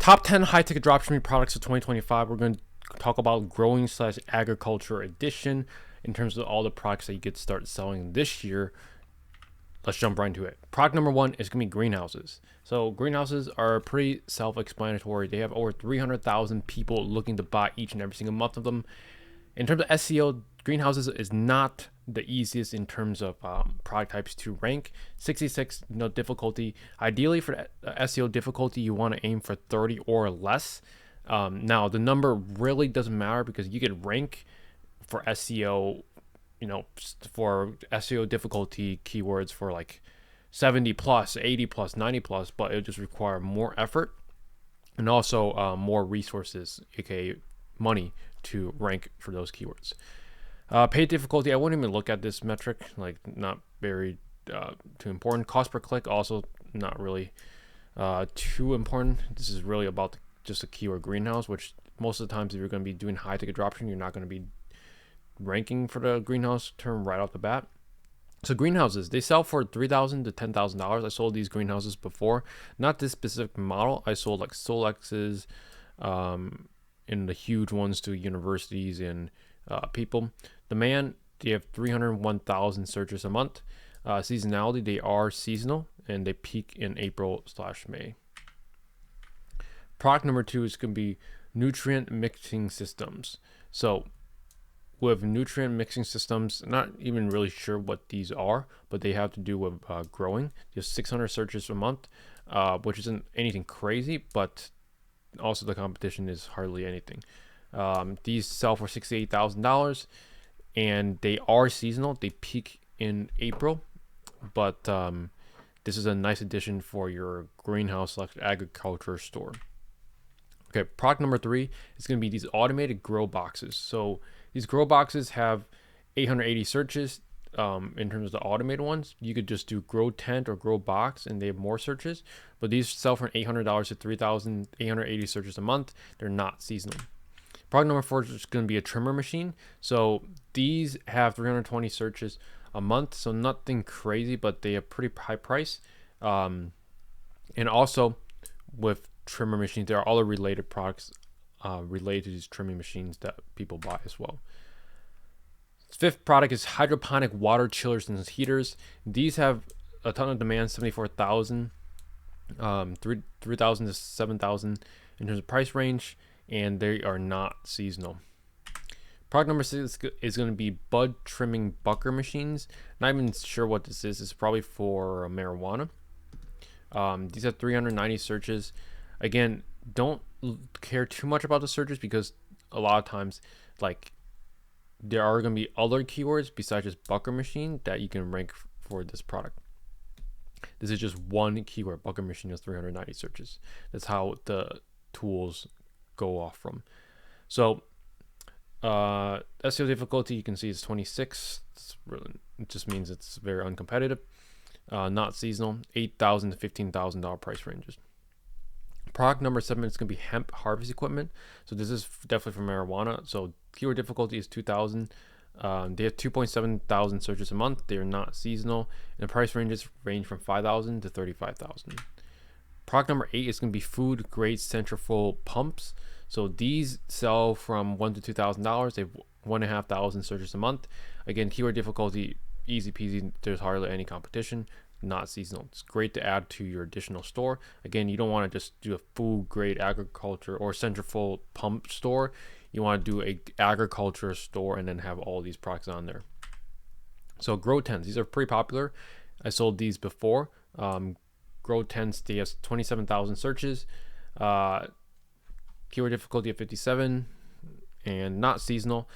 Top 10 high-ticket dropshipping products of 2025. We're going to talk about growing / agriculture edition in terms of all the products that you could start selling this year. Let's jump right into it. Product number one is going to be greenhouses. So greenhouses are pretty self-explanatory. They have over 300,000 people looking to buy each and every single month of them. In terms of SEO, greenhouses is not the easiest in terms of product types to rank. 66 difficulty. Ideally for SEO difficulty, you want to aim for 30 or less. Now the number really doesn't matter because you could rank for SEO, for SEO difficulty keywords for like 70 plus, 80 plus, 90 plus, but it would just require more effort and also more resources, aka money, to rank for those keywords. Paid difficulty, I wouldn't even look at this metric, like not very too important. Cost per click, also not really too important. This is really about just a keyword greenhouse, which most of the times if you're going to be doing high ticket dropshipping, you're not going to be ranking for the greenhouse term right off the bat. So greenhouses, they sell for $3,000 to $10,000. I sold these greenhouses before, not this specific model. I sold like Solexes, and the huge ones to universities and people. Demand, they have 301,000 searches a month. Seasonality, they are seasonal and they peak in April/May. Product number two is going to be nutrient mixing systems. So with nutrient mixing systems, not even really sure what these are, but they have to do with growing. Just 600 searches a month, which isn't anything crazy, but also the competition is hardly anything. These sell for $68,000 and they are seasonal. They peak in April, but this is a nice addition for your greenhouse agriculture store. Okay, product number three is going to be these automated grow boxes. So these grow boxes have 880 searches. In terms of the automated ones, you could just do grow tent or grow box and they have more searches, but these sell for $800 to 3,880 searches a month. They're not seasonal. Product number four is going to be a trimmer machine. So these have 320 searches a month, so nothing crazy, but they have pretty high price. And also with trimmer machines, there are other related products related to these trimming machines that people buy as well. Fifth product is hydroponic water chillers and heaters. These have a ton of demand, 74,000, 3,000 to 7,000 in terms of price range, and they are not seasonal. Product number six is going to be bud trimming bucker machines. Not even sure what this is. It's probably for marijuana. These have 390 searches. Again, don't care too much about the searches because a lot of times, like, there are going to be other keywords besides just bucker machine that you can rank for this product. This is just one keyword. Bucker machine has 390 searches. That's how the tools go off from. So SEO difficulty, you can see is 26. It just means it's very uncompetitive. Not seasonal. $8,000 to $15,000 price ranges. Product number seven is going to be hemp harvest equipment. So this is definitely for marijuana. So keyword difficulty is 2,000. They have 2.7 thousand searches a month. They are not seasonal. And the price ranges range from 5,000 to 35,000. Product number eight is going to be food grade centrifugal pumps. So these sell from $1,000 to $2,000. They have 1,500 searches a month. Again, keyword difficulty, easy peasy. There's hardly any competition. Not seasonal. It's great to add to your additional store. Again, you don't want to just do a food grade agriculture or centrifugal pump store. You want to do a agriculture store and then have all these products on there. So grow tents, these are pretty popular. I sold these before. Grow tents, they have 27,000 searches. Keyword difficulty of 57 and not seasonal.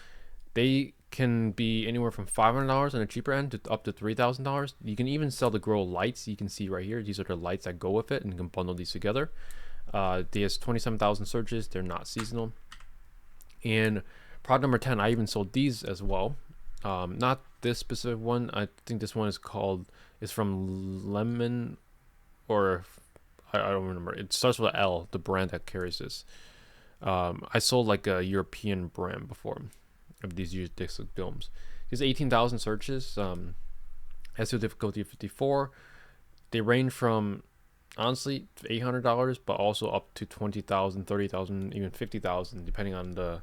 They can be anywhere from $500 on a cheaper end to up to $3,000. You can even sell the grow lights. You can see right here. These are the lights that go with it, and you can bundle these together. They have 27,000 searches. They're not seasonal. And product number 10, I even sold these as well. Not this specific one. I think this one is from Lemon, or I don't remember. It starts with an L, the brand that carries this. I sold like a European brand before of these geodesic domes. There's 18,000 searches. SEO difficulty of 54. They range from honestly $800, but also up to 20,000, 30,000, even 50,000, depending on the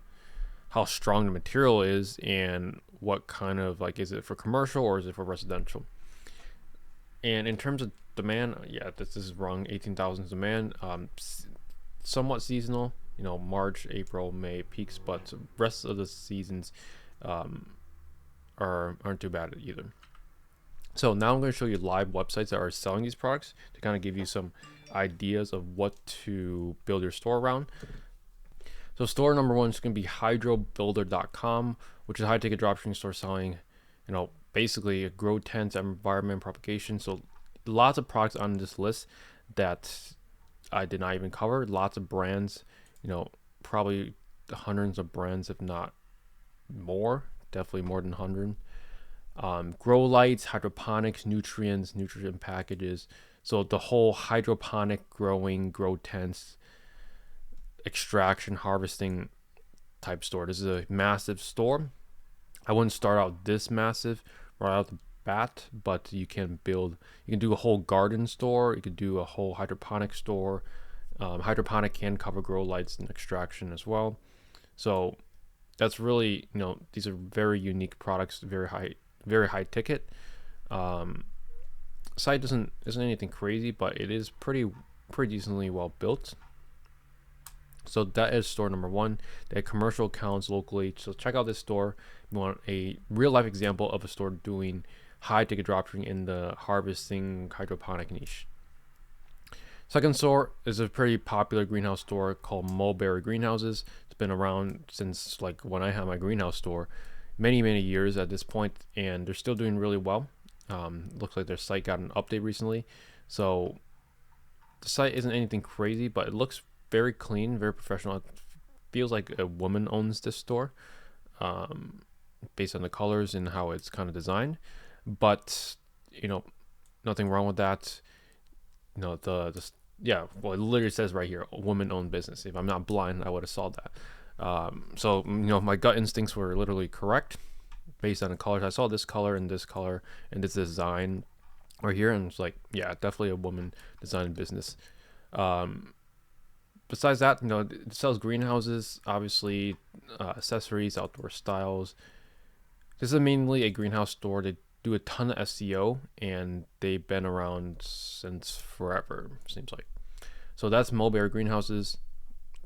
how strong the material is and what kind of, like, is it for commercial or is it for residential. And in terms of demand, yeah, this is wrong. 18,000 is demand. Somewhat seasonal. March, April, May peaks, but the rest of the seasons aren't too bad either. So now I'm going to show you live websites that are selling these products to kind of give you some ideas of what to build your store around. So store number one is going to be hydrobuilder.com, which is a high ticket dropshipping store selling, basically a grow tents, environment propagation. So lots of products on this list that I did not even cover. Lots of brands, probably hundreds of brands, if not more, definitely more than 100. Grow lights, hydroponics, nutrient packages. So the whole hydroponic growing, grow tents, extraction, harvesting type store. This is a massive store. I wouldn't start out this massive right out the bat, but you can do a whole garden store. You could do a whole hydroponic store. Hydroponic can cover grow lights and extraction as well. So that's really, these are very unique products, very high ticket. Site isn't anything crazy, but it is pretty decently well built. So that is store number one. They have commercial accounts locally. So check out this store. You want a real life example of a store doing high ticket dropshipping in the harvesting hydroponic niche. Second store is a pretty popular greenhouse store called Mulberry Greenhouses. It's been around since like when I had my greenhouse store, many years at this point, and they're still doing really well. Looks like their site got an update recently. So the site isn't anything crazy, but it looks very clean, very professional. It feels like a woman owns this store, based on the colors and how it's kind of designed. But nothing wrong with that. Well, it literally says right here, a woman-owned business. If I'm not blind, I would have saw that. So my gut instincts were literally correct based on the colors. I saw this color and this design right here, and it's like, yeah, definitely a woman designed business. Besides that, it sells greenhouses, obviously, accessories, outdoor styles. This is mainly a greenhouse store. They do a ton of SEO, and they've been around since forever, seems like. So that's Mulberry Greenhouses.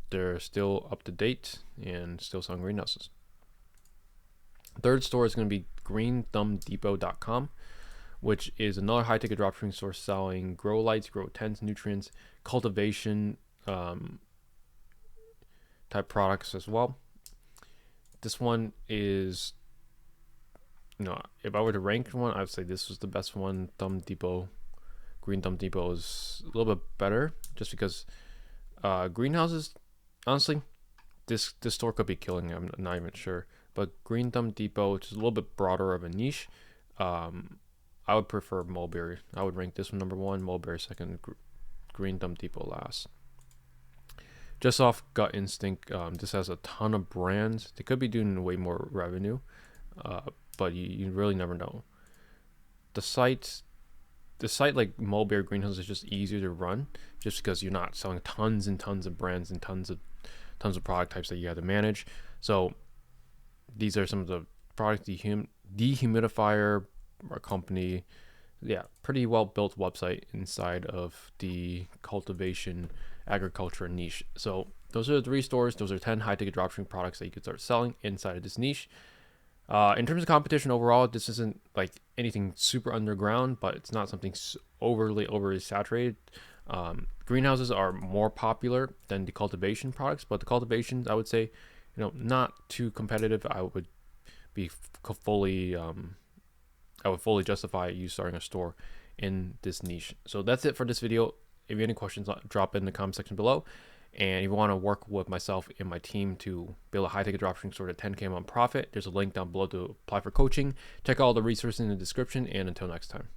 They're still up to date and still selling greenhouses. Third store is going to be greenthumbdepot.com, which is another high ticket dropshipping store selling grow lights, grow tents, nutrients, cultivation type products as well. This one is, if I were to rank one, I would say this was the best one. Green Thumb Depot is a little bit better, just because greenhouses, honestly, this store could be killing it. I'm not even sure. But Green Thumb Depot, which is a little bit broader of a niche, I would prefer Mulberry. I would rank this one number one, Mulberry second, Green Thumb Depot last. Just off gut instinct, this has a ton of brands. They could be doing way more revenue, but you really never know. The site like Mulberry Greenhouse is just easier to run, just because you're not selling tons and tons of brands and tons of product types that you have to manage. So these are some of the products. Dehumidifier, our company, yeah, pretty well built website inside of the cultivation agriculture niche. So those are the 3 stores. Those are 10 high ticket dropshipping products that you could start selling inside of this niche. In terms of competition overall, this isn't like anything super underground, but it's not something overly saturated. Greenhouses are more popular than the cultivation products, but the cultivations, I would say, not too competitive. I would fully justify you starting a store in this niche. So that's it for this video. If you have any questions, drop in the comment section below. And if you want to work with myself and my team to build a high ticket dropshipping store to 10K a month profit, there's a link down below to apply for coaching. Check out all the resources in the description, and until next time.